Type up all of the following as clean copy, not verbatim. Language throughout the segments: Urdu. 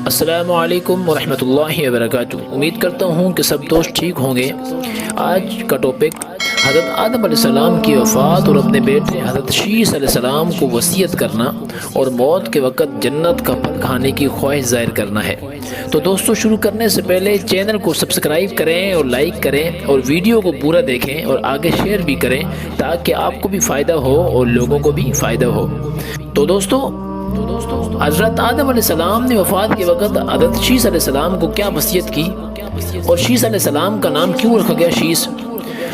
السلام علیکم ورحمۃ اللہ وبرکاتہ۔ امید کرتا ہوں کہ سب دوست ٹھیک ہوں گے۔ آج کا ٹاپک حضرت آدم علیہ السلام کی وفات اور اپنے بیٹے حضرت شیس علیہ السلام کو وصیت کرنا اور موت کے وقت جنت کا پھل کھانے کی خواہش ظاہر کرنا ہے۔ تو دوستو، شروع کرنے سے پہلے چینل کو سبسکرائب کریں اور لائک کریں اور ویڈیو کو پورا دیکھیں اور آگے شیئر بھی کریں تاکہ آپ کو بھی فائدہ ہو اور لوگوں کو بھی فائدہ ہو۔ تو دوستو، حضرت آدم علیہ السلام نے وفات کے وقت حضرت شیس علیہ السلام کو کیا وصیت کی اور شیس علیہ السلام کا نام کیوں رکھا گیا شیس؟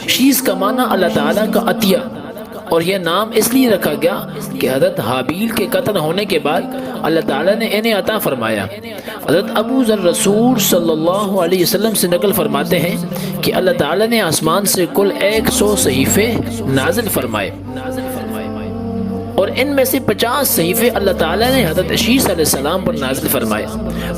شیس کا معنی اللہ تعالیٰ کا عطیہ، اور یہ نام اس لیے رکھا گیا کہ حضرت حابیل کے قتل ہونے کے بعد اللہ تعالیٰ نے انہیں عطا فرمایا۔ حضرت ابو ذر رسول صلی اللہ علیہ وسلم سے نقل فرماتے ہیں کہ اللہ تعالیٰ نے آسمان سے کل 100 صحیفے نازل فرمائے اور ان میں سے 50 صحیفے اللہ تعالیٰ نے حضرت شیس علیہ السلام پر نازل فرمائے۔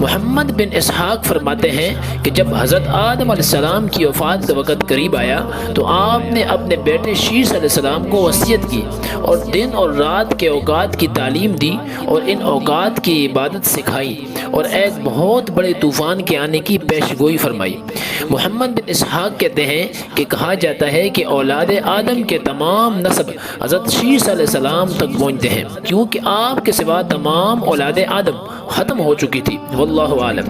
محمد بن اسحاق فرماتے ہیں کہ جب حضرت آدم علیہ السلام کی وفات کا وقت قریب آیا تو آپ نے اپنے بیٹے شیس علیہ السلام کو وصیت کی اور دن اور رات کے اوقات کی تعلیم دی اور ان اوقات کی عبادت سکھائی اور ایک بہت بڑے طوفان کے آنے کی پیشگوئی فرمائی۔ محمد بن اسحاق کہتے ہیں کہ کہا جاتا ہے کہ اولاد آدم کے تمام نسب حضرت شیس علیہ السلام تک پہنچتے ہیں، کیونکہ آپ کے سوا تمام اولاد آدم ختم ہو چکی تھی۔ واللہ عالم۔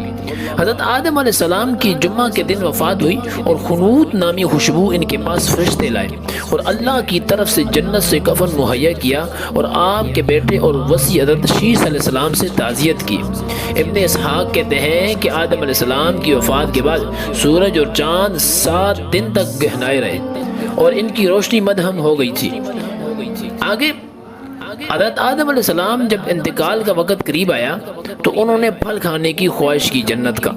حضرت آدم علیہ السلام کی جمعہ کے دن وفات ہوئی اور خنوت نامی خوشبو ان کے پاس فرشتے لائے اور اللہ کی طرف سے جنت سے کفن مہیا کیا اور آپ کے بیٹے اور وصی حضرت شیس علیہ السلام سے تعزیت کی۔ ابن اسحاق کہتے ہیں کہ آدم علیہ السلام کی وفات کے بعد سورج اور چاند 7 دن تک گہنائے رہے اور ان کی روشنی مدھم ہو گئی تھی۔ آگے حضرت آدم علیہ السلام جب انتقال کا وقت قریب آیا تو انہوں نے پھل کھانے کی خواہش کی جنت کا۔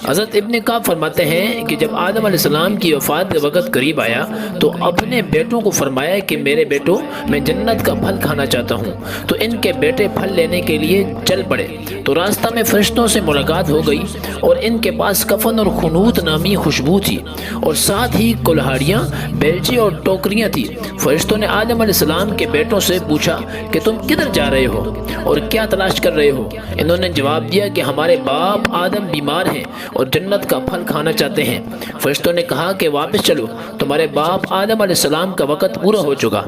حضرت ابن کعب فرماتے ہیں کہ جب آدم علیہ السلام کی وفات کا وقت قریب آیا تو اپنے بیٹوں کو فرمایا کہ میرے بیٹوں، میں جنت کا پھل کھانا چاہتا ہوں۔ تو ان کے بیٹے پھل لینے کے لیے چل پڑے تو راستہ میں فرشتوں سے ملاقات ہو گئی اور ان کے پاس کفن اور خنوت نامی خوشبو تھی اور ساتھ ہی کلہاڑیاں، بیلچے اور ٹوکریاں تھی۔ فرشتوں نے آدم علیہ السلام کے بیٹوں سے پوچھا کہ تم کدھر جا رہے ہو اور کیا تلاش کر رہے ہو؟ انہوں نے جواب دیا کہ ہمارے باپ آدم بیمار ہیں اور جنت کا پھل کھانا چاہتے ہیں۔ فرشتوں نے کہا کہ واپس چلو، تمہارے باپ آدم علیہ السلام کا وقت پورا ہو چکا۔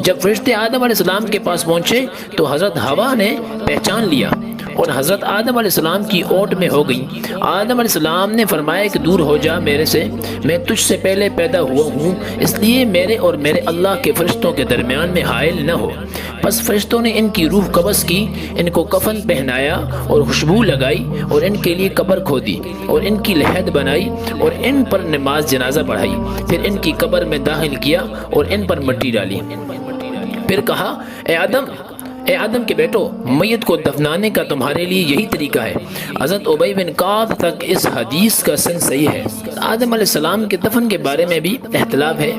جب فرشتے آدم علیہ السلام کے پاس پہنچے تو حضرت حوا نے پہچان لیا اور حضرت آدم علیہ السلام کی اوٹ میں ہو گئی۔ آدم علیہ السلام نے فرمایا کہ دور ہو جا میرے سے، میں تجھ سے پہلے پیدا ہوا ہوں، اس لیے میرے اور میرے اللہ کے فرشتوں کے درمیان میں حائل نہ ہو۔ پس فرشتوں نے ان کی روح قبض کی، ان کو کفن پہنایا اور خوشبو لگائی اور ان کے لیے قبر کھودی اور ان کی لحد بنائی اور ان پر نماز جنازہ پڑھائی، پھر ان کی قبر میں داخل کیا اور ان پر مٹی ڈالی۔ پھر کہا، اے آدم کے بیٹو، میت کو دفنانے کا تمہارے لیے یہی طریقہ ہے۔ حضرت ابی بن کعب تک اس حدیث کا سند صحیح ہے۔ آدم علیہ السلام کے دفن کے بارے میں بھی اختلاف ہے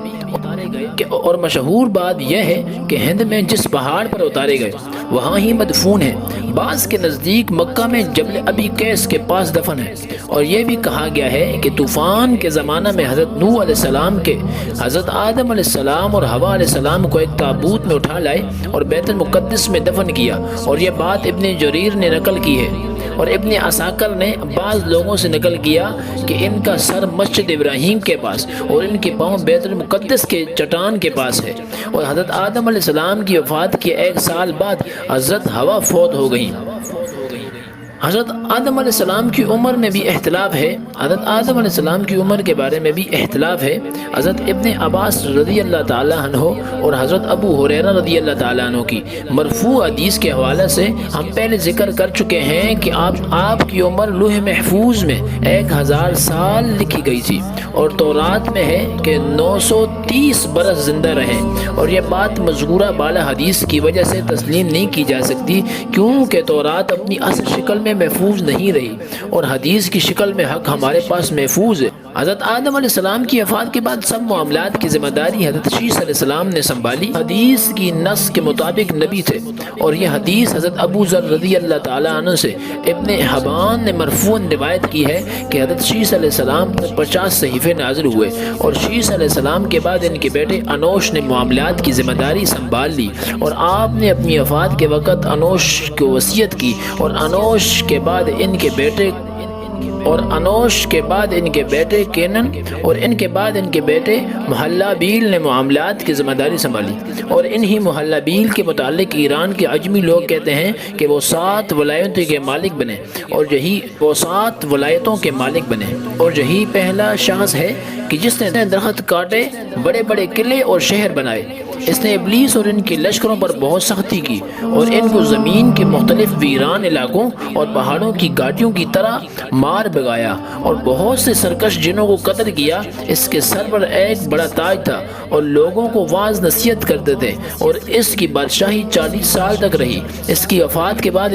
اور مشہور بات یہ ہے کہ ہند میں جس پہاڑ پر اتارے گئے وہاں ہی مدفون ہے۔ بعض کے نزدیک مکہ میں جبل ابی قیس کے پاس دفن ہے، اور یہ بھی کہا گیا ہے کہ طوفان کے زمانہ میں حضرت نوح علیہ السلام کے حضرت آدم علیہ السلام اور حوا علیہ السلام کو ایک تابوت میں اٹھا لائے اور بیت المقدس میں دفن کیا، اور یہ بات ابن جریر نے نقل کی ہے، اور ابن عساکر نے بعض لوگوں سے نقل کیا کہ ان کا سر مسجد ابراہیم کے پاس اور ان کے پاؤں بیت المقدس کے چٹان کے پاس ہے۔ اور حضرت آدم علیہ السلام کی وفات کے 1 سال بعد حضرت حوا فوت ہو گئیں۔ حضرت آدم علیہ السلام کی عمر میں بھی اختلاف ہے۔ حضرت آدم علیہ السلام کی عمر کے بارے میں بھی اختلاف ہے۔ حضرت ابن عباس رضی اللہ تعالیٰ عنہ اور حضرت ابو ہریرہ رضی اللہ تعالیٰ عنہ کی مرفوع حدیث کے حوالے سے ہم پہلے ذکر کر چکے ہیں کہ آپ کی عمر لوح محفوظ میں 1000 سال لکھی گئی تھی، اور تورات میں ہے کہ 930 برس زندہ رہے، اور یہ بات مذکورہ بالا حدیث کی وجہ سے تسلیم نہیں کی جا سکتی، کیونکہ تورات اپنی اصل شکل میں محفوظ نہیں رہی اور حدیث کی شکل میں حق ہمارے پاس محفوظ ہے۔ حضرت آدم علیہ السلام کی وفات کے بعد سب معاملات کی ذمہ داری حضرت شیس علیہ السلام نے سنبھالی۔ حدیث کی نص کے مطابق نبی تھے، اور یہ حدیث حضرت ابو ذر رضی اللہ تعالیٰ عنہ سے ابن حبان نے مرفوعاً روایت کی ہے کہ حضرت شیس علیہ السلام پر 50 صحیفے نازل ہوئے، اور شیس علیہ السلام کے بعد ان کے بیٹے انوش نے معاملات کی ذمہ داری سنبھال لی، اور آپ نے اپنی وفات کے وقت انوش کو وصیت کی، اور انوش کے بعد ان کے بیٹے کینن اور ان کے بعد ان کے بیٹے محلہ بیل نے معاملات کی ذمہ داری سنبھالی، اور انہی محلہ بیل کے متعلق ایران کے عجمی لوگ کہتے ہیں کہ وہ 7 ولایتوں کے مالک بنے، اور یہی پہلا شخص ہے کہ جس نے درخت کاٹے، بڑے بڑے قلعے اور شہر بنائے۔ اس نے ابلیس اور ان کے لشکروں پر بہت سختی کی، اور ان کو زمین کے مختلف ویران علاقوں اور پہاڑوں کی گھاٹیوں کی طرح مار بگایا، اور بہت سے سرکش جنوں کو قتل کیا۔ اس کے سر پر ایک بڑا تاج تھا، اور لوگوں کو واعظ نصیحت کرتے تھے، اور اس کی بادشاہی 40 سال تک رہی۔ اس کی وفات کے بعد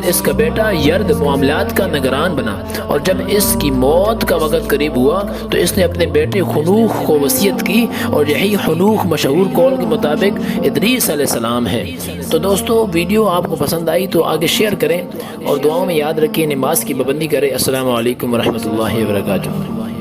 اس کا بیٹا یرد معاملات کا نگران بنا، اور جب اس کی موت کا وقت قریب ہوا تو اس نے اپنے بیٹے خنوخ کو وصیت کی، اور یہی خنوخ مشہور قول کے مطابق ادریس علیہ السلام ہے۔ تو دوستو، ویڈیو آپ کو پسند آئی تو آگے شیئر کریں، اور دعاؤں میں یاد رکھیں، نماز کی پابندی کریں۔ السلام علیکم ورحمۃ اللہ وبرکاتہ۔